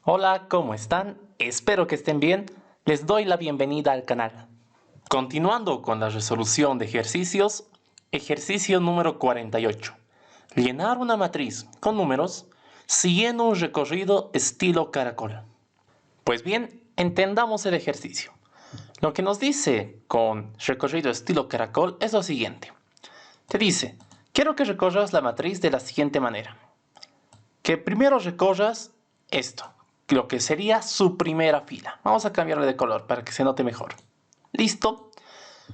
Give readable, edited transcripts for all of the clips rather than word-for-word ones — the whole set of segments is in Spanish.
Hola, ¿cómo están? Espero que estén bien. Les doy la bienvenida al canal. Continuando con la resolución de ejercicios, ejercicio número 48. Llenar una matriz con números siguiendo un recorrido estilo caracol. Pues bien, entendamos el ejercicio. Lo que nos dice con recorrido estilo caracol es lo siguiente. Te dice, quiero que recorras la matriz de la siguiente manera. Que primero recorras esto, lo que sería su primera fila. Vamos a cambiarle de color para que se note mejor. Listo.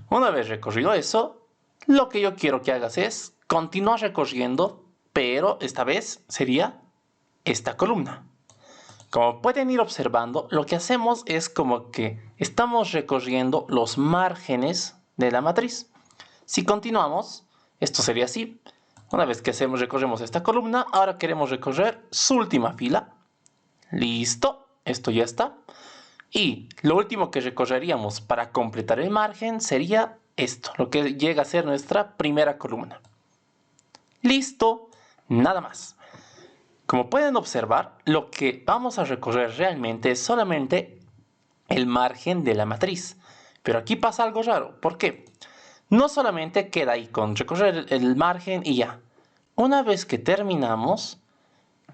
Una vez recorrido eso, lo que yo quiero que hagas es continuar recorriendo, pero esta vez sería esta columna. Como pueden ir observando, lo que hacemos es como que estamos recorriendo los márgenes de la matriz. Si continuamos, esto sería así. Una vez que recorremos esta columna, ahora queremos recorrer su última fila. Listo, esto ya está. Y lo último que recorreríamos para completar el margen sería esto, lo que llega a ser nuestra primera columna. Listo, nada más. Como pueden observar, lo que vamos a recorrer realmente es solamente el margen de la matriz. Pero aquí pasa algo raro. ¿Por qué? No solamente queda ahí con recorrer el margen y ya. Una vez que terminamos,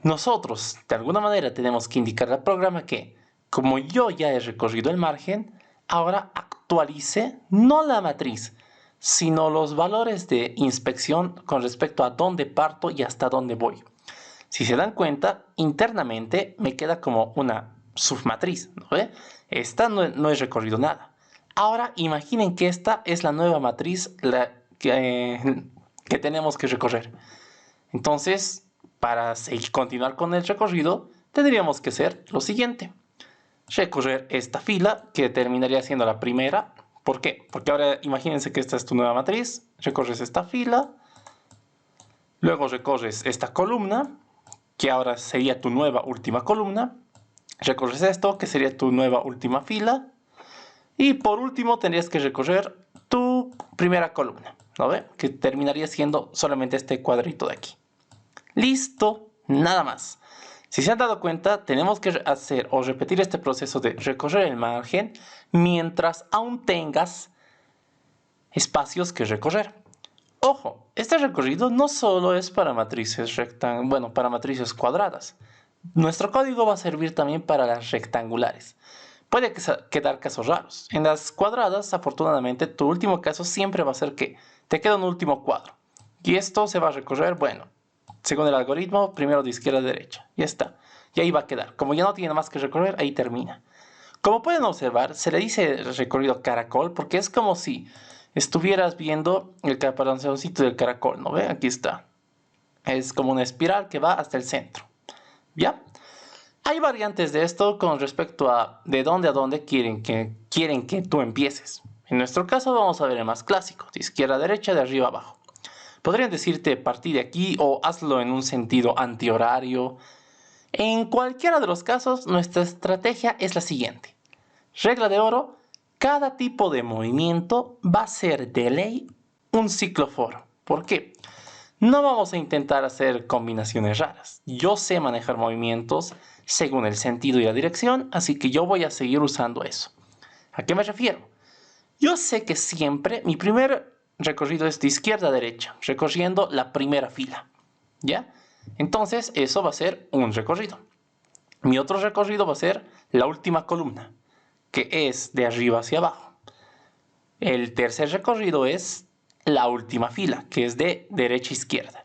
nosotros de alguna manera tenemos que indicarle al programa que, como yo ya he recorrido el margen, ahora actualice no la matriz, sino los valores de inspección con respecto a dónde parto y hasta dónde voy. Si se dan cuenta, internamente me queda como una submatriz, ¿no ve? Esta no he recorrido nada. Ahora imaginen que esta es la nueva matriz que tenemos que recorrer. Entonces, para continuar con el recorrido, tendríamos que hacer lo siguiente. Recorrer esta fila, que terminaría siendo la primera. ¿Por qué? Porque ahora imagínense que esta es tu nueva matriz. Recorres esta fila. Luego recorres esta columna, que ahora sería tu nueva última columna. Recorres esto, que sería tu nueva última fila. Y por último tendrías que recorrer tu primera columna, ¿no ve? Que terminaría siendo solamente este cuadrito de aquí. Listo, nada más. Si se han dado cuenta, tenemos que hacer o repetir este proceso de recorrer el margen mientras aún tengas espacios que recorrer. Ojo, este recorrido no solo es para matrices para matrices cuadradas. Nuestro código va a servir también para las rectangulares. Puede quedar casos raros. En las cuadradas, afortunadamente, tu último caso siempre va a ser que te queda un último cuadro. Y esto se va a recorrer, bueno, según el algoritmo, primero de izquierda a derecha. Ya está. Y ahí va a quedar. Como ya no tiene más que recorrer, ahí termina. Como pueden observar, se le dice recorrido caracol porque es como si estuvieras viendo el caparazoncito del caracol, ¿no ve? Aquí está. Es como una espiral que va hasta el centro. ¿Ya? Hay variantes de esto con respecto a de dónde a dónde quieren que tú empieces. En nuestro caso vamos a ver el más clásico, de izquierda a derecha, de arriba a abajo. Podrían decirte partir de aquí o hazlo en un sentido antihorario. En cualquiera de los casos, nuestra estrategia es la siguiente. Regla de oro, cada tipo de movimiento va a ser de ley un ciclo for. ¿Por qué? No vamos a intentar hacer combinaciones raras. Yo sé manejar movimientos según el sentido y la dirección, así que yo voy a seguir usando eso. ¿A qué me refiero? Yo sé que siempre mi primer recorrido es de izquierda a derecha, recorriendo la primera fila. ¿Ya? Entonces, eso va a ser un recorrido. Mi otro recorrido va a ser la última columna, que es de arriba hacia abajo. El tercer recorrido es la última fila, que es de derecha a izquierda.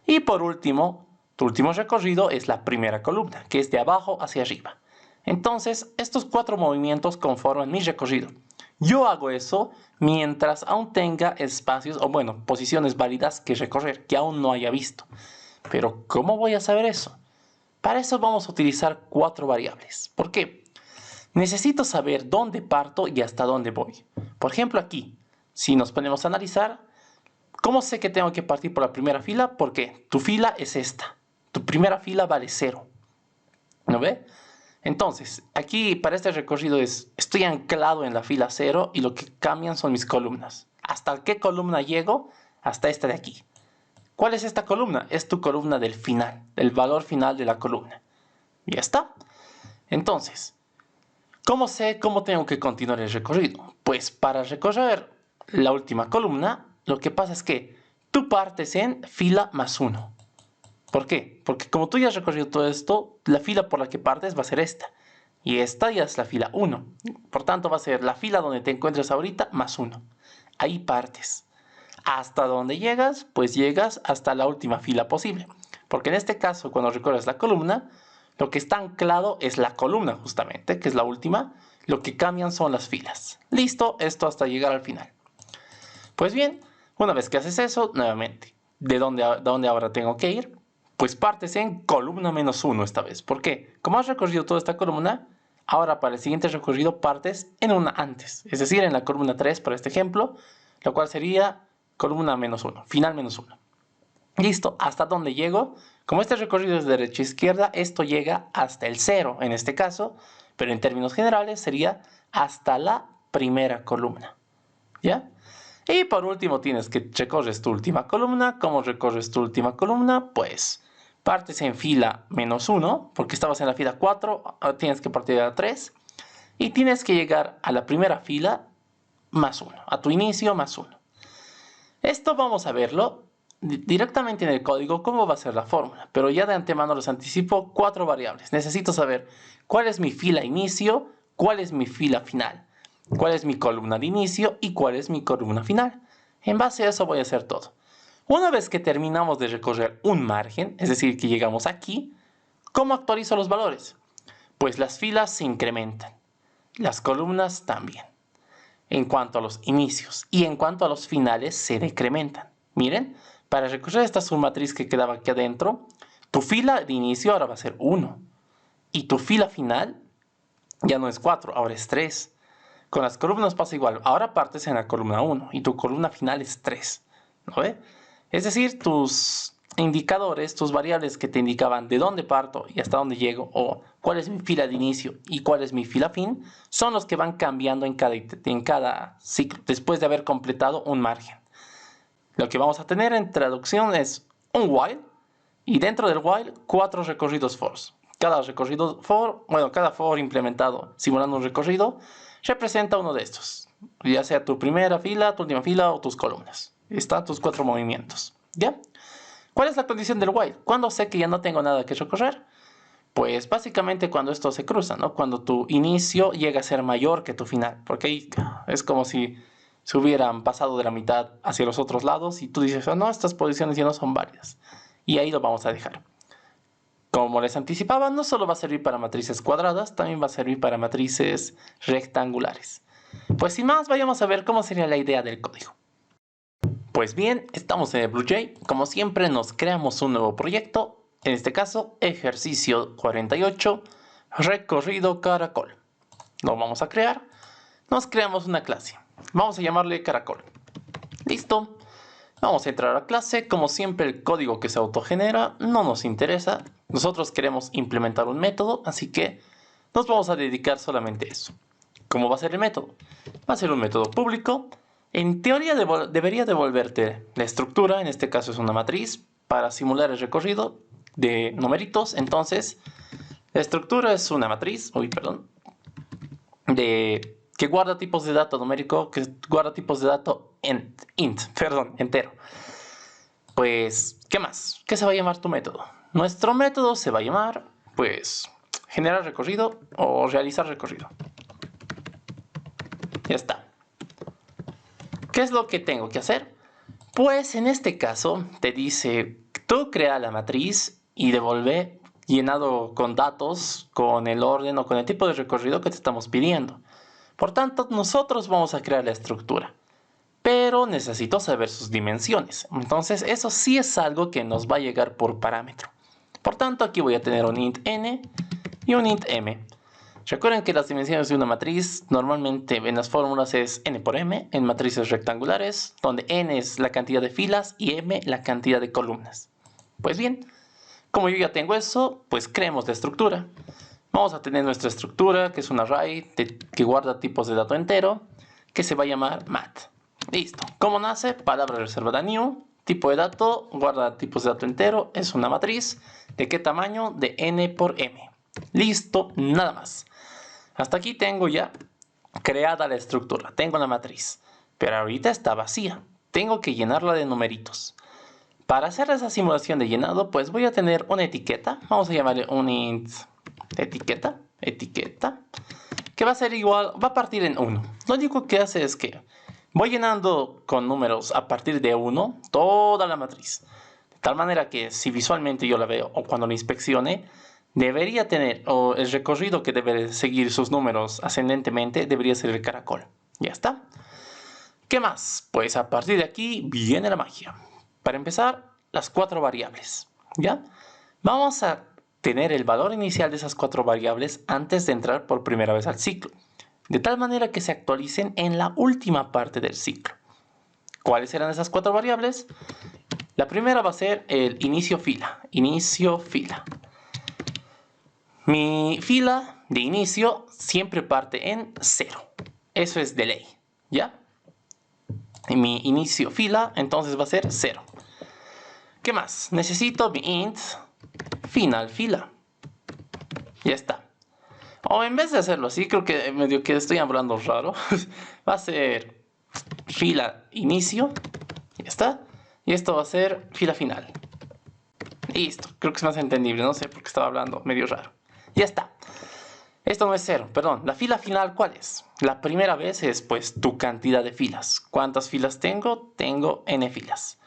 Y por último, tu último recorrido es la primera columna, que es de abajo hacia arriba. Entonces, estos 4 movimientos conforman mi recorrido. Yo hago eso mientras aún tenga espacios o posiciones válidas que recorrer, que aún no haya visto. Pero ¿cómo voy a saber eso? Para eso vamos a utilizar 4 variables. ¿Por qué? Necesito saber dónde parto y hasta dónde voy. Por ejemplo, aquí, si nos ponemos a analizar, ¿cómo sé que tengo que partir por la primera fila? Porque tu fila es esta. Tu primera fila vale 0. ¿No ve? Entonces, aquí para este recorrido estoy anclado en la fila 0 y lo que cambian son mis columnas. ¿Hasta qué columna llego? Hasta esta de aquí. ¿Cuál es esta columna? Es tu columna del final, del valor final de la columna. Ya está. Entonces, ¿cómo sé cómo tengo que continuar el recorrido? Pues para recorrer la última columna, lo que pasa es que tú partes en fila más 1. ¿Por qué? Porque como tú ya has recorrido todo esto, la fila por la que partes va a ser esta. Y esta ya es la fila 1. Por tanto, va a ser la fila donde te encuentres ahorita más 1. Ahí partes. ¿Hasta dónde llegas? Pues llegas hasta la última fila posible. Porque en este caso, cuando recorres la columna, lo que está anclado es la columna justamente, que es la última. Lo que cambian son las filas. Listo, esto hasta llegar al final. Pues bien, una vez que haces eso, nuevamente, ¿de dónde ahora tengo que ir? Pues partes en columna menos 1 esta vez. ¿Por qué? Como has recorrido toda esta columna, ahora para el siguiente recorrido partes en una antes. Es decir, en la columna 3 para este ejemplo, lo cual sería columna menos 1, final menos 1. Listo, ¿hasta dónde llego? Como este recorrido es de derecha a izquierda, esto llega hasta el 0 en este caso, pero en términos generales sería hasta la primera columna. ¿Ya? Y por último tienes que recorres tu última columna. ¿Cómo recorres tu última columna? Pues partes en fila menos 1, porque estabas en la fila 4, tienes que partir de la 3. Y tienes que llegar a la primera fila más 1, a tu inicio más 1. Esto vamos a verlo directamente en el código, cómo va a ser la fórmula. Pero ya de antemano les anticipo 4 variables. Necesito saber cuál es mi fila inicio, cuál es mi fila final, cuál es mi columna de inicio y cuál es mi columna final. En base a eso voy a hacer todo. Una vez que terminamos de recorrer un margen, es decir, que llegamos aquí, ¿cómo actualizo los valores? Pues las filas se incrementan, las columnas también. En cuanto a los inicios y en cuanto a los finales se decrementan. Miren, para recorrer esta submatriz que quedaba aquí adentro, tu fila de inicio ahora va a ser 1 y tu fila final ya no es 4, ahora es 3. Con las columnas pasa igual, ahora partes en la columna 1 y tu columna final es 3. ¿No ve? Es decir, tus indicadores, tus variables que te indicaban de dónde parto y hasta dónde llego, o cuál es mi fila de inicio y cuál es mi fila fin, son los que van cambiando en cada ciclo, después de haber completado un margen. Lo que vamos a tener en traducción es un while, y dentro del while, 4 recorridos for. Cada recorrido for, cada for implementado simulando un recorrido, representa uno de estos, ya sea tu primera fila, tu última fila o tus columnas. Están tus 4 movimientos, ¿ya? ¿Cuál es la condición del while? ¿Cuándo sé que ya no tengo nada que recorrer? Pues básicamente cuando esto se cruza, ¿no? Cuando tu inicio llega a ser mayor que tu final, porque ahí es como si se hubieran pasado de la mitad hacia los otros lados y tú dices, oh, no, estas posiciones ya no son válidas. Y ahí lo vamos a dejar. Como les anticipaba, no solo va a servir para matrices cuadradas, también va a servir para matrices rectangulares. Pues sin más, vayamos a ver cómo sería la idea del código. Pues bien, estamos en el BlueJ. Como siempre, nos creamos un nuevo proyecto. En este caso, ejercicio 48, recorrido caracol. Lo vamos a crear. Nos creamos una clase. Vamos a llamarle caracol. Listo. Vamos a entrar a clase. Como siempre, el código que se autogenera no nos interesa. Nosotros queremos implementar un método, así que nos vamos a dedicar solamente a eso. ¿Cómo va a ser el método? Va a ser un método público. En teoría debería devolverte la estructura, en este caso es una matriz, para simular el recorrido de numeritos. Entonces, la estructura es una matriz, que guarda tipos de dato numérico, que guarda tipos de dato entero. Pues, ¿qué más? ¿Qué se va a llamar tu método? Nuestro método se va a llamar, pues, generar recorrido o realizar recorrido. Ya está. ¿Qué es lo que tengo que hacer? Pues en este caso te dice, tú crea la matriz y devuelve llenado con datos, con el orden o con el tipo de recorrido que te estamos pidiendo. Por tanto, nosotros vamos a crear la estructura, pero necesito saber sus dimensiones. Entonces, eso sí es algo que nos va a llegar por parámetro. Por tanto, aquí voy a tener un int n y un int m. Recuerden que las dimensiones de una matriz normalmente en las fórmulas es n por m en matrices rectangulares, donde n es la cantidad de filas y m la cantidad de columnas. Pues bien, como yo ya tengo eso, pues creemos la estructura. Vamos a tener nuestra estructura, que es un array que guarda tipos de dato entero, que se va a llamar mat. Listo. ¿Cómo nace? Palabra reservada new, tipo de dato, guarda tipos de dato entero, es una matriz. ¿De qué tamaño? De n por m. Listo, nada más. Hasta aquí tengo ya creada la estructura, tengo la matriz. Pero ahorita está vacía. Tengo que llenarla de numeritos. Para hacer esa simulación de llenado, pues voy a tener una etiqueta. Vamos a llamarle un int etiqueta, que va a ser igual, va a partir en 1. Lo único que hace es que voy llenando con números a partir de 1 toda la matriz. De tal manera que si visualmente yo la veo o cuando la inspeccione, debería tener, o el recorrido que debe seguir sus números ascendentemente, debería ser el caracol. Ya está. ¿Qué más? Pues a partir de aquí viene la magia. Para empezar, las 4 variables. ¿Ya? Vamos a tener el valor inicial de esas 4 variables antes de entrar por primera vez al ciclo, de tal manera que se actualicen en la última parte del ciclo. ¿Cuáles serán esas 4 variables? La primera va a ser el inicio fila. Mi fila de inicio siempre parte en 0. Eso es de ley, ¿ya? Y mi inicio fila entonces va a ser 0. ¿Qué más? Necesito mi int final fila. Ya está. O en vez de hacerlo así, creo que medio que estoy hablando raro. Va a ser fila inicio. Ya está. Y esto va a ser fila final. Listo. Creo que es más entendible. No sé por qué estaba hablando medio raro. Ya está. Esto no es 0, perdón. La fila final, ¿cuál es? La primera vez es pues tu cantidad de filas. ¿Cuántas filas tengo? Tengo n filas.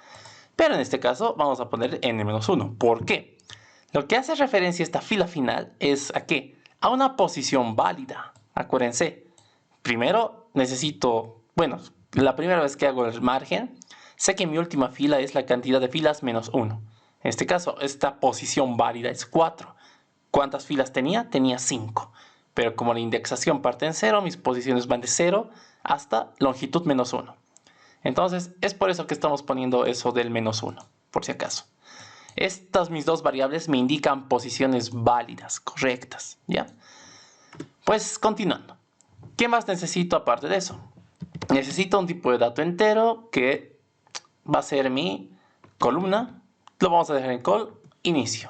Pero en este caso vamos a poner n-1. ¿Por qué? Lo que hace referencia a esta fila final es ¿a qué? A una posición válida. Acuérdense. Primero necesito, bueno, la primera vez que hago el margen, sé que mi última fila es la cantidad de filas menos 1. En este caso, esta posición válida es 4. ¿Cuántas filas tenía? Tenía 5. Pero como la indexación parte en 0, mis posiciones van de 0 hasta longitud menos 1. Entonces, es por eso que estamos poniendo eso del menos 1, por si acaso. Estas mis dos variables me indican posiciones válidas, correctas, ¿ya? Pues continuando. ¿Qué más necesito aparte de eso? Necesito un tipo de dato entero que va a ser mi columna. Lo vamos a dejar en col inicio.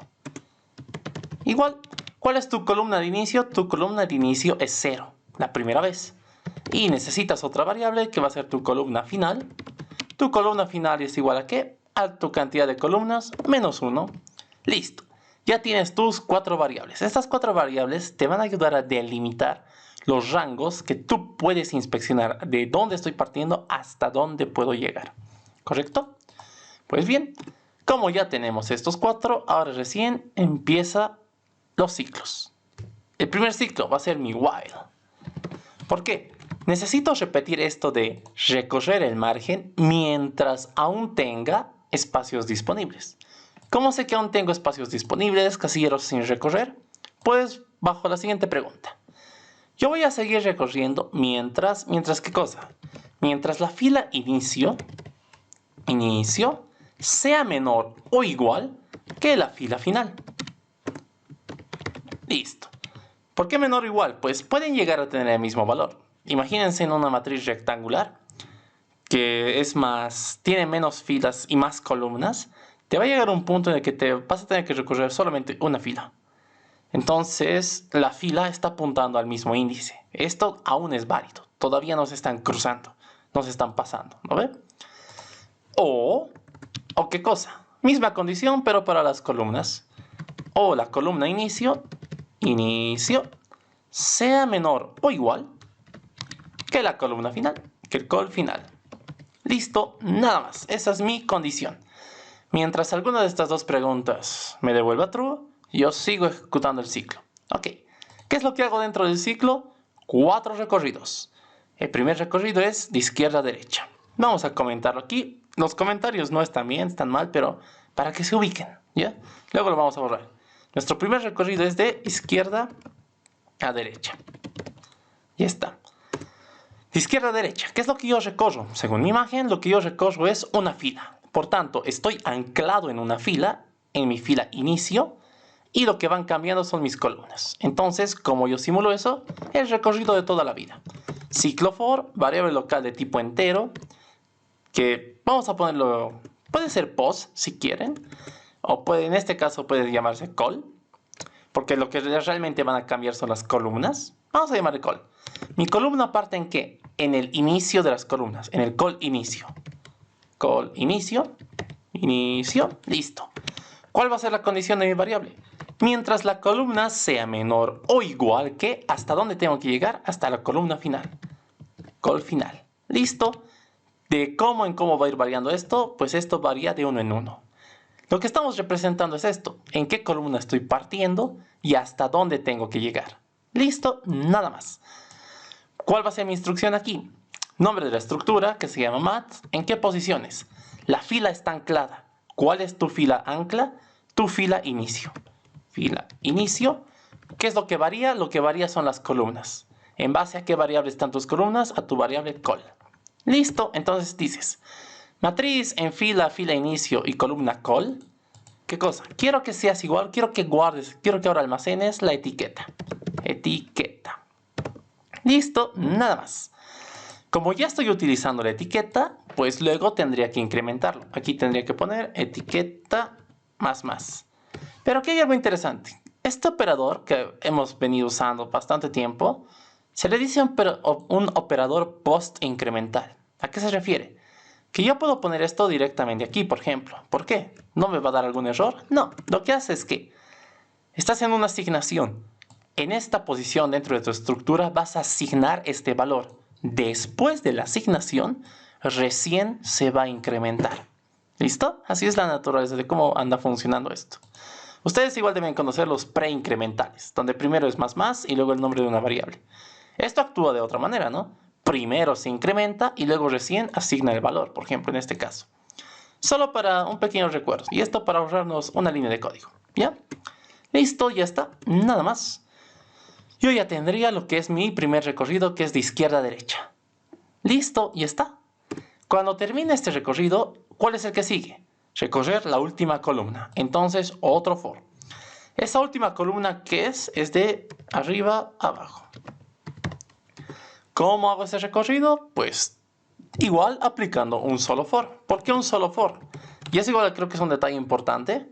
Igual, ¿cuál es tu columna de inicio? Tu columna de inicio es 0, la primera vez. Y necesitas otra variable que va a ser tu columna final. Tu columna final es igual a ¿qué? A tu cantidad de columnas menos 1. Listo. Ya tienes tus 4 variables. Estas 4 variables te van a ayudar a delimitar los rangos que tú puedes inspeccionar de dónde estoy partiendo hasta dónde puedo llegar. ¿Correcto? Pues bien, como ya tenemos estos 4, ahora recién empieza los ciclos. El primer ciclo va a ser mi while. ¿Por qué? Necesito repetir esto de recorrer el margen mientras aún tenga espacios disponibles. ¿Cómo sé que aún tengo espacios disponibles, casilleros sin recorrer? Pues bajo la siguiente pregunta. Yo voy a seguir recorriendo mientras ¿qué cosa? Mientras la fila inicio sea menor o igual que la fila final. Listo. ¿Por qué menor o igual? Pues pueden llegar a tener el mismo valor. Imagínense en una matriz rectangular que tiene menos filas y más columnas. Te va a llegar un punto en el que te vas a tener que recorrer solamente una fila. Entonces, la fila está apuntando al mismo índice. Esto aún es válido. Todavía no se están cruzando. No se están pasando. ¿No ve? O ¿qué cosa? Misma condición, pero para las columnas. O la columna inicio, sea menor o igual que la columna final, que el col final. Listo, nada más. Esa es mi condición. Mientras alguna de estas dos preguntas me devuelva true, yo sigo ejecutando el ciclo. Ok, ¿qué es lo que hago dentro del ciclo? 4 recorridos. El primer recorrido es de izquierda a derecha. Vamos a comentarlo aquí. Los comentarios no están bien, están mal, pero para que se ubiquen, ¿ya? Luego lo vamos a borrar. Nuestro primer recorrido es de izquierda a derecha. Ya está. De izquierda a derecha, ¿qué es lo que yo recorro? Según mi imagen, lo que yo recorro es una fila. Por tanto, estoy anclado en una fila, en mi fila inicio, y lo que van cambiando son mis columnas. Entonces, como yo simulo eso, el recorrido de toda la vida. Ciclo for, variable local de tipo entero, que vamos a ponerlo, puede ser post si quieren, o en este caso puede llamarse call. porque lo que realmente van a cambiar son las columnas. Vamos a llamarle col. Mi columna parte ¿en qué? En el inicio de las columnas, en el col inicio. Col inicio, inicio, listo. ¿Cuál va a ser la condición de mi variable? Mientras la columna sea menor o igual que, ¿hasta dónde tengo que llegar? Hasta la columna final. Col final. Listo. De cómo en cómo va a ir variando esto, pues esto varía de uno en uno. Lo que estamos representando es esto. En qué columna estoy partiendo y hasta dónde tengo que llegar. Listo, nada más. ¿Cuál va a ser mi instrucción aquí? Nombre de la estructura, que se llama mat. ¿En qué posiciones? La fila está anclada. ¿Cuál es tu fila ancla? Tu fila inicio. Fila inicio. ¿Qué es lo que varía? Lo que varía son las columnas. ¿En base a qué variable están tus columnas? A tu variable col. Listo, entonces dices, matriz en fila, fila inicio y columna col. ¿Qué cosa? Quiero que seas igual, quiero que guardes, quiero que ahora almacenes la etiqueta. Etiqueta. Listo, nada más. Como ya estoy utilizando la etiqueta, pues luego tendría que incrementarlo. Aquí tendría que poner etiqueta más. Pero aquí hay algo interesante. Este operador que hemos venido usando bastante tiempo, se le dice un operador post-incremental. ¿A qué se refiere? Que yo puedo poner esto directamente aquí, por ejemplo. ¿Por qué? ¿No me va a dar algún error? No. Lo que hace es que estás en una asignación. En esta posición dentro de tu estructura vas a asignar este valor. Después de la asignación, recién se va a incrementar. ¿Listo? Así es la naturaleza de cómo anda funcionando esto. Ustedes igual deben conocer los preincrementales, donde primero es más y luego el nombre de una variable. Esto actúa de otra manera, ¿no? Primero se incrementa y luego recién asigna el valor, por ejemplo, en este caso. Solo para un pequeño recuerdo, y esto para ahorrarnos una línea de código, ¿ya? Listo, ya está, nada más. Yo ya tendría lo que es mi primer recorrido, que es de izquierda a derecha. Listo, ya está. Cuando termine este recorrido, ¿cuál es el que sigue? Recorrer la última columna. Entonces, otro for. Esa última columna, ¿qué es? Es de arriba a abajo. ¿Cómo hago ese recorrido? Pues igual aplicando un solo for. ¿Por qué un solo for? Y es igual, creo que es un detalle importante.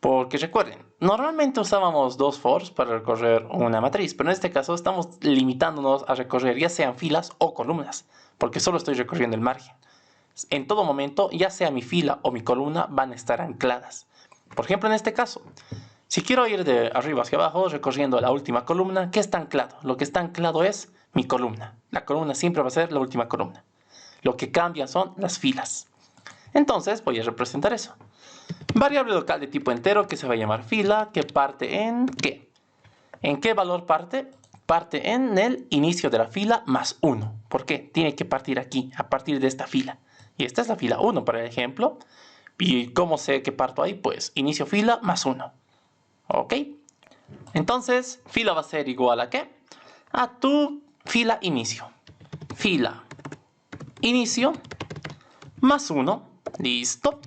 Porque recuerden, normalmente usábamos dos fors para recorrer una matriz, pero en este caso estamos limitándonos a recorrer ya sean filas o columnas, porque solo estoy recorriendo el margen. En todo momento, ya sea mi fila o mi columna, van a estar ancladas. Por ejemplo, en este caso, si quiero ir de arriba hacia abajo recorriendo la última columna, ¿qué está anclado? Lo que está anclado es mi columna. La columna siempre va a ser la última columna. Lo que cambia son las filas. Entonces voy a representar eso. Variable local de tipo entero que se va a llamar fila, que parte en ¿qué? ¿En qué valor parte? Parte en el inicio de la fila más 1. ¿Por qué? Tiene que partir aquí, a partir de esta fila. Y esta es la fila 1 para el ejemplo. ¿Y cómo sé que parto ahí? Pues inicio fila más 1. ¿Ok? Entonces, fila va a ser igual a ¿qué? A tu fila inicio. Fila inicio más 1. Listo.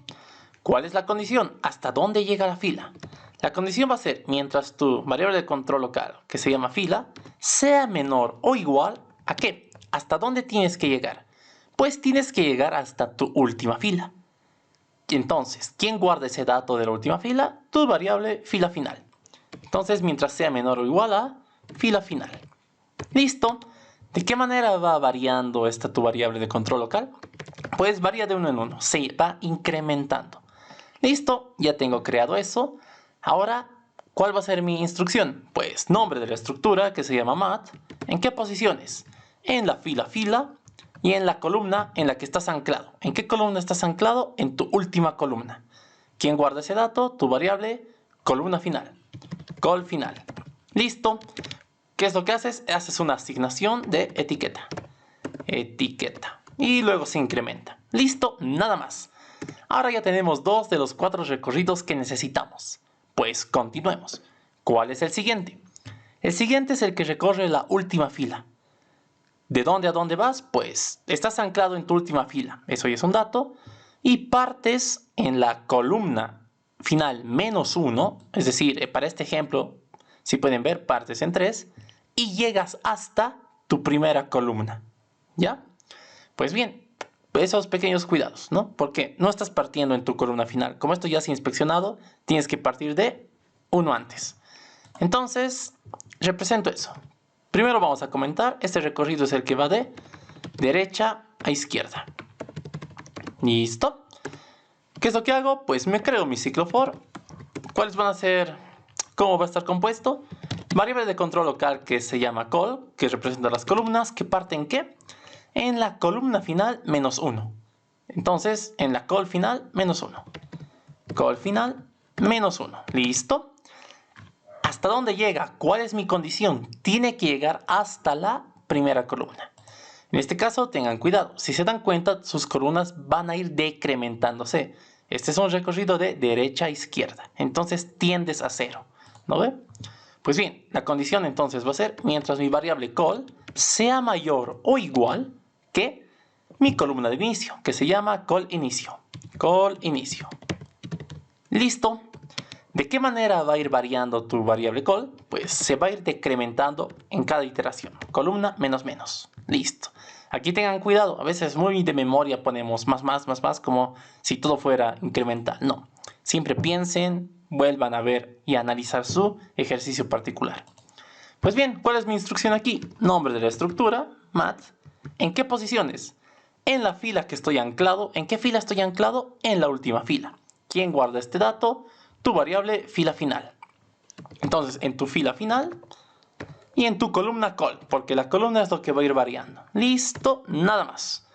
¿Cuál es la condición? ¿Hasta dónde llega la fila? La condición va a ser mientras tu variable de control local, que se llama fila, sea menor o igual a ¿qué? ¿Hasta dónde tienes que llegar? Pues tienes que llegar hasta tu última fila. Entonces, ¿quién guarda ese dato de la última fila? Tu variable fila final. Entonces, mientras sea menor o igual a fila final. ¿Listo? ¿De qué manera va variando esta tu variable de control local? Pues varía de uno en uno, se va incrementando. Listo, ya tengo creado eso. Ahora, ¿cuál va a ser mi instrucción? Pues nombre de la estructura, que se llama mat. ¿En qué posiciones? En la fila y en la columna en la que estás anclado. ¿En qué columna estás anclado? En tu última columna. ¿Quién guarda ese dato? Tu variable columna final. Col final. Listo. ¿Qué es lo que haces? Haces una asignación de etiqueta. Etiqueta. Y luego se incrementa. Listo, nada más. Ahora ya tenemos 2 de los 4 recorridos que necesitamos. Pues continuemos. ¿Cuál es el siguiente? El siguiente es el que recorre la última fila. ¿De dónde a dónde vas? Pues estás anclado en tu última fila. Eso ya es un dato. Y partes en la columna final menos 1. Es decir, para este ejemplo, si pueden ver, partes en 3. Y llegas hasta tu primera columna. ¿Ya? Pues bien, esos pequeños cuidados, ¿no? Porque no estás partiendo en tu columna final. Como esto ya se ha inspeccionado, tienes que partir de uno antes. Entonces, represento eso. Primero vamos a comentar, este recorrido es el que va de derecha a izquierda. ¿Listo? ¿Qué es lo que hago? Pues me creo mi ciclo for. ¿Cuáles van a ser? ¿Cómo va a estar compuesto? Variable de control local que se llama call, que representa las columnas, que parten ¿qué? En la columna final menos 1. Entonces, en la call final menos 1. Call final menos 1. ¿Listo? ¿Hasta dónde llega? ¿Cuál es mi condición? Tiene que llegar hasta la primera columna. En este caso, tengan cuidado. Si se dan cuenta, sus columnas van a ir decrementándose. Este es un recorrido de derecha a izquierda. Entonces, tiendes a 0. ¿No ve? Pues bien, la condición entonces va a ser mientras mi variable call sea mayor o igual que mi columna de inicio, que se llama call inicio. Call inicio. Listo. ¿De qué manera va a ir variando tu variable call? Pues se va a ir decrementando en cada iteración. Columna menos menos. Listo. Aquí tengan cuidado. A veces muy de memoria ponemos más, como si todo fuera incremental. No. Siempre piensen, vuelvan a ver y a analizar su ejercicio particular. Pues bien, ¿cuál es mi instrucción aquí? Nombre de la estructura, mat. ¿En qué posiciones? En la fila que estoy anclado. ¿En qué fila estoy anclado? En la última fila. ¿Quién guarda este dato? Tu variable fila final. Entonces, en tu fila final y en tu columna call, porque la columna es lo que va a ir variando. Listo, nada más.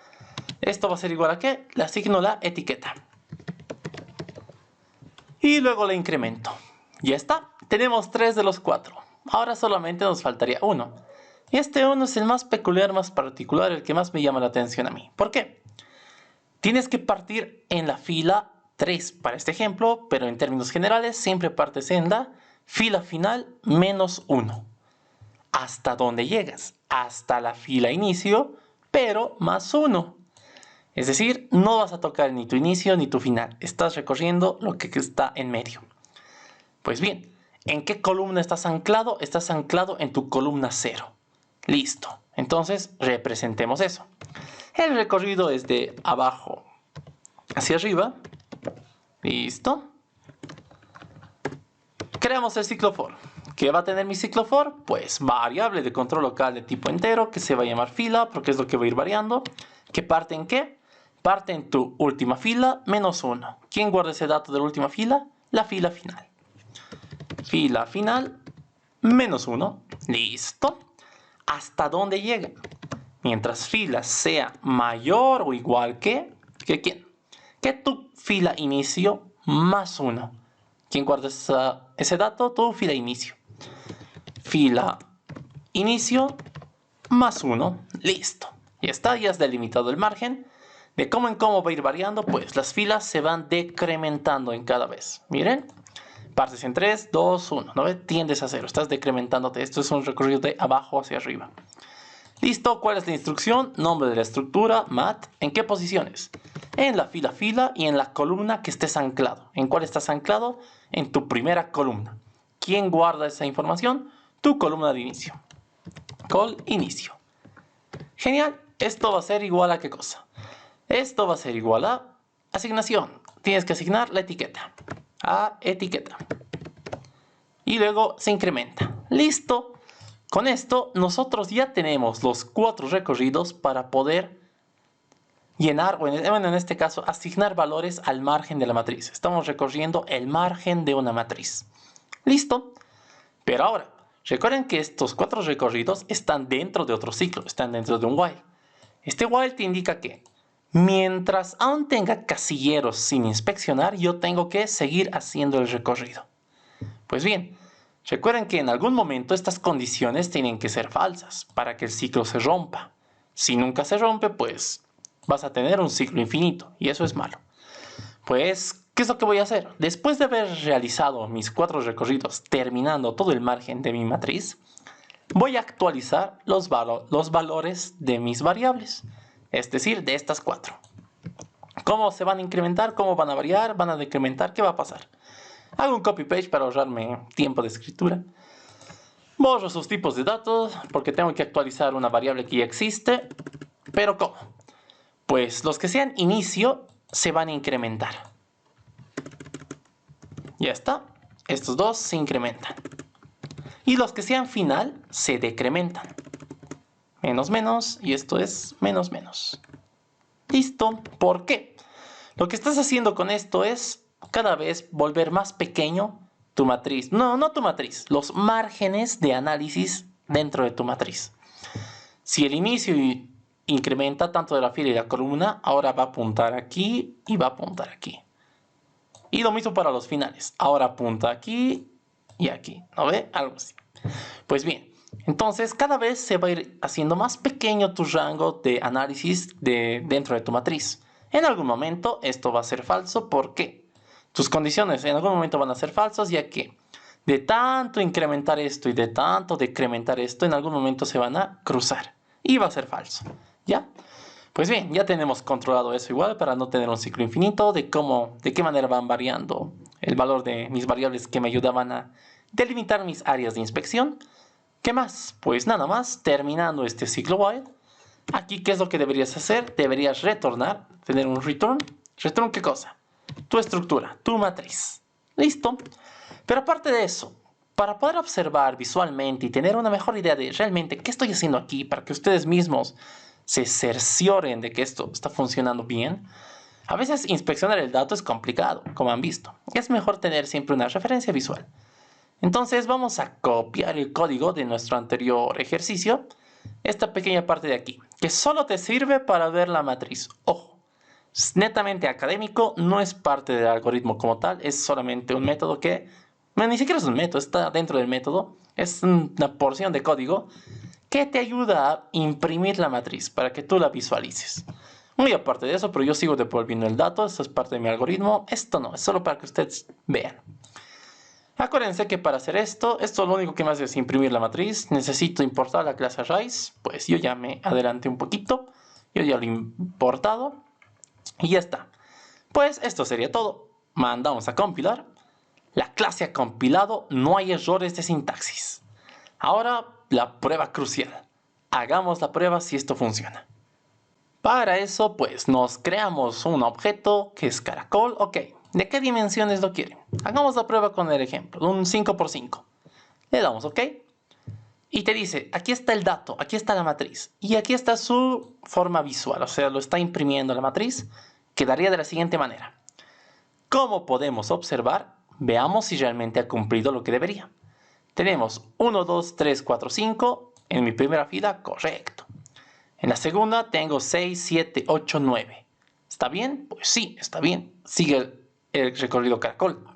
Esto va a ser igual a ¿qué? Le asigno la etiqueta. Y luego le incremento. Ya está. Tenemos 3 de los 4. Ahora solamente nos faltaría 1. Y este 1 es el más peculiar, más particular, el que más me llama la atención a mí. ¿Por qué? Tienes que partir en la fila 3 para este ejemplo, pero en términos generales siempre partes en la fila final menos 1. ¿Hasta dónde llegas? Hasta la fila inicio, pero más 1. Es decir, no vas a tocar ni tu inicio ni tu final. Estás recorriendo lo que está en medio. Pues bien, ¿en qué columna estás anclado? Estás anclado en tu columna 0. Listo. Entonces, representemos eso. El recorrido es de abajo hacia arriba. Listo. Creamos el ciclo for. ¿Qué va a tener mi ciclo for? Pues variable de control local de tipo entero que se va a llamar fila porque es lo que va a ir variando. ¿Qué parte en qué? Parte en tu última fila menos 1. ¿Quién guarda ese dato de la última fila? La fila final. Fila final menos 1. Listo. ¿Hasta dónde llega? Mientras fila sea mayor o igual que ¿quién? Que tu fila inicio más 1. ¿Quién guarda ese dato? Tu fila inicio. Fila inicio más 1. Listo. Ya está, ya has delimitado el margen. De cómo en cómo va a ir variando, pues las filas se van decrementando en cada vez. Miren. Partes en 3, 2, 1. ¿No ves? Tiendes a 0. Estás decrementándote. Esto es un recorrido de abajo hacia arriba. Listo. ¿Cuál es la instrucción? Nombre de la estructura, mat. ¿En qué posiciones? En la fila y en la columna que estés anclado. ¿En cuál estás anclado? En tu primera columna. ¿Quién guarda esa información? Tu columna de inicio. Call inicio. Genial. Esto va a ser igual a ¿qué cosa? Esto va a ser igual a asignación. Tienes que asignar la etiqueta. A etiqueta. Y luego se incrementa. Listo. Con esto nosotros ya tenemos los 4 recorridos para poder llenar, o en este caso, asignar valores al margen de la matriz. Estamos recorriendo el margen de una matriz. Listo. Pero ahora, recuerden que estos 4 recorridos están dentro de otro ciclo, están dentro de un while. Este while te indica que mientras aún tenga casilleros sin inspeccionar, yo tengo que seguir haciendo el recorrido. Pues bien, recuerden que en algún momento estas condiciones tienen que ser falsas para que el ciclo se rompa. Si nunca se rompe, pues vas a tener un ciclo infinito y eso es malo. Pues, ¿qué es lo que voy a hacer? Después de haber realizado mis 4 recorridos, terminando todo el margen de mi matriz, voy a actualizar los valores de mis variables, es decir, de estas 4. ¿Cómo se van a incrementar? ¿Cómo van a variar? ¿Van a decrementar? ¿Qué va a pasar? Hago un copy-paste para ahorrarme tiempo de escritura. Borro sus tipos de datos porque tengo que actualizar una variable que ya existe. ¿Pero cómo? Pues los que sean inicio se van a incrementar. Ya está. Estos dos se incrementan. Y los que sean final se decrementan. Menos, menos, y esto es menos, menos. Listo. ¿Por qué? Lo que estás haciendo con esto es cada vez volver más pequeño tu matriz. No tu matriz, los márgenes de análisis dentro de tu matriz. Si el inicio incrementa tanto de la fila y la columna, ahora va a apuntar aquí y va a apuntar aquí. Y lo mismo para los finales. Ahora apunta aquí y aquí. ¿No ve? Algo así. Pues bien, entonces cada vez se va a ir haciendo más pequeño tu rango de análisis dentro de tu matriz. En algún momento esto va a ser falso. ¿Por qué? Tus condiciones en algún momento van a ser falsas, ya que de tanto incrementar esto y de tanto decrementar esto, en algún momento se van a cruzar. Y va a ser falso. ¿Ya? Pues bien, ya tenemos controlado eso igual para no tener un ciclo infinito de qué manera van variando el valor de mis variables que me ayudaban a delimitar mis áreas de inspección. ¿Qué más? Pues nada más, terminando este ciclo while. Aquí, ¿qué es lo que deberías hacer? Deberías retornar, tener un return. ¿Return qué cosa? Tu estructura, tu matriz. Listo. Pero aparte de eso, para poder observar visualmente y tener una mejor idea de realmente qué estoy haciendo aquí, para que ustedes mismos se cercioren de que esto está funcionando bien, a veces inspeccionar el dato es complicado, como han visto. Es mejor tener siempre una referencia visual. Entonces vamos a copiar el código de nuestro anterior ejercicio, esta pequeña parte de aquí, que solo te sirve para ver la matriz. Ojo, es netamente académico, no es parte del algoritmo como tal, es solamente un método que, bueno, ni siquiera es un método, está dentro del método, es una porción de código que te ayuda a imprimir la matriz para que tú la visualices. Muy aparte de eso, pero yo sigo devolviendo el dato, esto es parte de mi algoritmo, esto no, es solo para que ustedes vean. Acuérdense que para hacer esto lo único que me hace es imprimir la matriz. Necesito importar la clase raíz. Pues yo ya me adelanté un poquito. Yo ya lo he importado. Y ya está. Pues esto sería todo. Mandamos a compilar. La clase ha compilado. No hay errores de sintaxis. Ahora la prueba crucial. Hagamos la prueba si esto funciona. Para eso pues nos creamos un objeto que es caracol. Ok. ¿De qué dimensiones lo quieren? Hagamos la prueba con el ejemplo, un 5×5. Le damos OK. Y te dice, aquí está el dato, aquí está la matriz. Y aquí está su forma visual, o sea, lo está imprimiendo la matriz. Quedaría de la siguiente manera. Como podemos observar, veamos si realmente ha cumplido lo que debería. Tenemos 1, 2, 3, 4, 5. En mi primera fila, correcto. En la segunda tengo 6, 7, 8, 9. ¿Está bien? Pues sí, está bien. Sigue el recorrido caracol.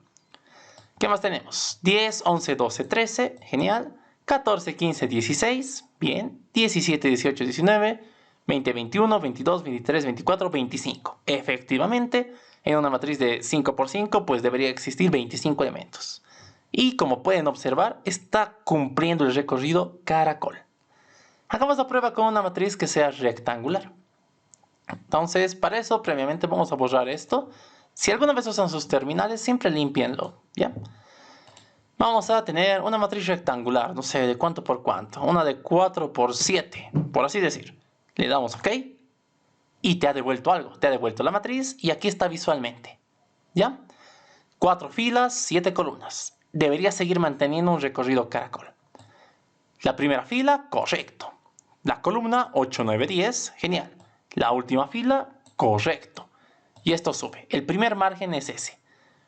¿Qué más tenemos? 10, 11, 12, 13. Genial. 14, 15, 16. Bien. 17, 18, 19. 20, 21, 22, 23, 24, 25. Efectivamente, en una matriz de 5×5, pues debería existir 25 elementos. Y como pueden observar, está cumpliendo el recorrido caracol. Hagamos la prueba con una matriz que sea rectangular. Entonces, para eso, previamente vamos a borrar esto. Si alguna vez usan sus terminales, siempre límpienlo, ¿ya? Vamos a tener una matriz rectangular, no sé, de cuánto por cuánto. Una de 4×7, por así decir. Le damos OK. Y te ha devuelto algo. Te ha devuelto la matriz y aquí está visualmente, ¿ya? 4 filas, 7 columnas. Debería seguir manteniendo un recorrido caracol. La primera fila, correcto. La columna, 8, 9, 10, genial. La última fila, correcto. Y esto sube. El primer margen es ese.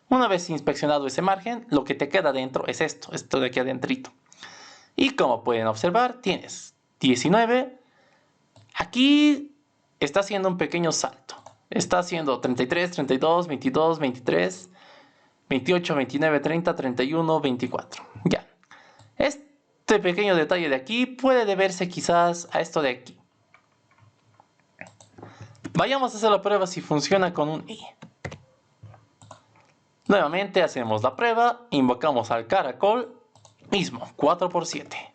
Una vez inspeccionado ese margen, lo que te queda dentro es esto de aquí adentrito. Y como pueden observar, tienes 19. Aquí está haciendo un pequeño salto. Está haciendo 33, 32, 22, 23, 28, 29, 30, 31, 24. Ya. Este pequeño detalle de aquí puede deberse quizás a esto de aquí. Vayamos a hacer la prueba si funciona con un i. Nuevamente hacemos la prueba, invocamos al caracol, mismo, 4×7.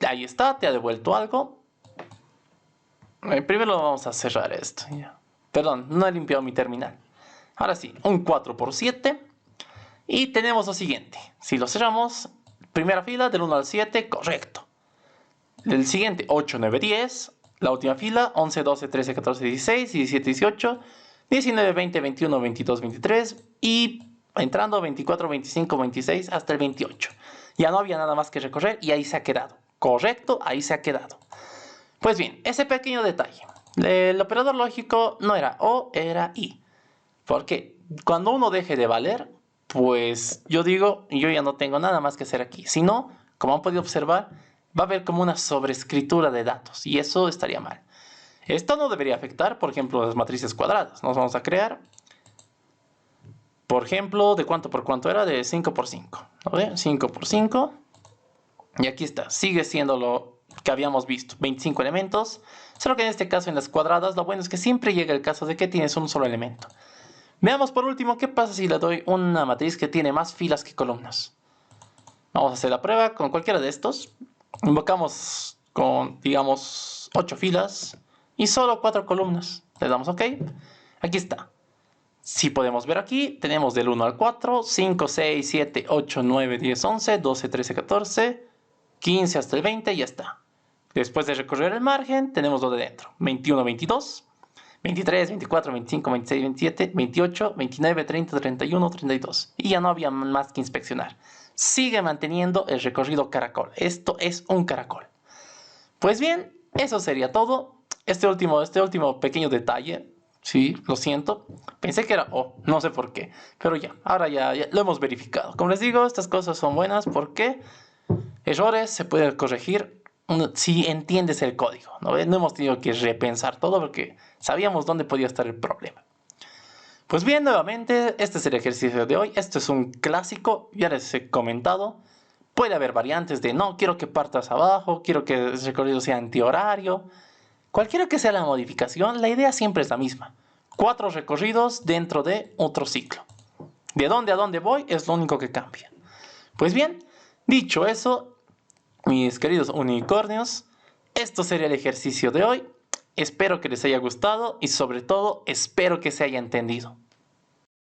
Ahí está, te ha devuelto algo. Primero vamos a cerrar esto. Perdón, no he limpiado mi terminal. Ahora sí, un 4×7. Y tenemos lo siguiente. Si lo cerramos, primera fila del 1 al 7, correcto. El siguiente, 8, 9, 10. La última fila, 11, 12, 13, 14, 16, 17, 18, 19, 20, 21, 22, 23 y entrando 24, 25, 26 hasta el 28. Ya no había nada más que recorrer y ahí se ha quedado. Correcto, ahí se ha quedado. Pues bien, ese pequeño detalle. El operador lógico no era O, era I. Porque cuando uno deje de valer, pues yo digo, yo ya no tengo nada más que hacer aquí. Si no, como han podido observar, va a haber como una sobreescritura de datos y eso estaría mal. Esto no debería afectar, por ejemplo, las matrices cuadradas. Nos vamos a crear, por ejemplo, ¿de cuánto por cuánto era? De 5 por 5. ¿No? 5 por 5. Y aquí está, sigue siendo lo que habíamos visto, 25 elementos. Solo que en este caso en las cuadradas, lo bueno es que siempre llega el caso de que tienes un solo elemento. Veamos por último qué pasa si le doy una matriz que tiene más filas que columnas. Vamos a hacer la prueba con cualquiera de estos. Invocamos con, digamos, 8 filas y solo 4 columnas. Le damos OK. Aquí está. Si podemos ver aquí, tenemos del 1 al 4, 5, 6, 7, 8, 9, 10, 11, 12, 13, 14, 15 hasta el 20 y ya está. Después de recorrer el margen, tenemos lo de dentro. 21, 22, 23, 24, 25, 26, 27, 28, 29, 30, 31, 32. Y ya no había más que inspeccionar. Sigue manteniendo el recorrido caracol. Esto es un caracol. Pues bien, eso sería todo. Este último pequeño detalle, sí, lo siento. Pensé que era O, no sé por qué. Pero ya, ahora ya lo hemos verificado. Como les digo, estas cosas son buenas porque errores se pueden corregir si entiendes el código. No hemos tenido que repensar todo porque sabíamos dónde podía estar el problema. Pues bien, nuevamente, este es el ejercicio de hoy. Esto es un clásico, ya les he comentado. Puede haber variantes de no, quiero que partas abajo, quiero que el recorrido sea antihorario. Cualquiera que sea la modificación, la idea siempre es la misma. 4 recorridos dentro de otro ciclo. De dónde a dónde voy es lo único que cambia. Pues bien, dicho eso, mis queridos unicornios, esto sería el ejercicio de hoy. Espero que les haya gustado y sobre todo espero que se haya entendido.